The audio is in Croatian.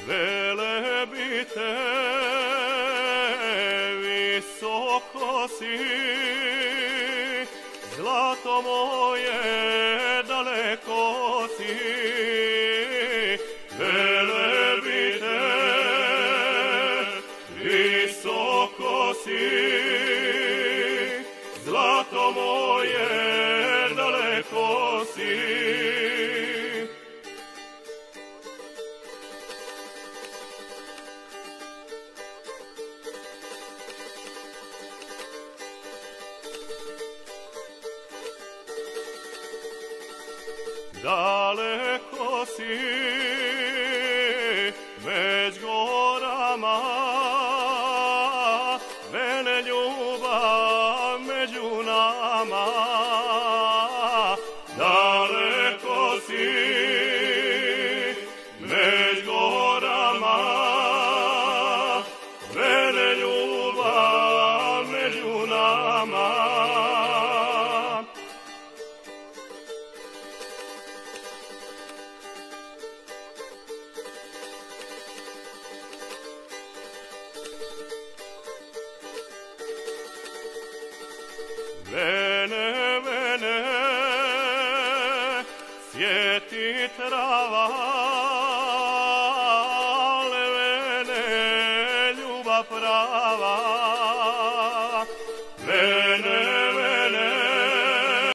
Velebite, visoko si, zlato moje, daleko si. Velebite, visoko si, zlato moje, daleko si. Daleko si među gorama, vene ljubav među nama. Daleko si među gorama, vene ljubav među nama. Vene, vene, sjeti trava,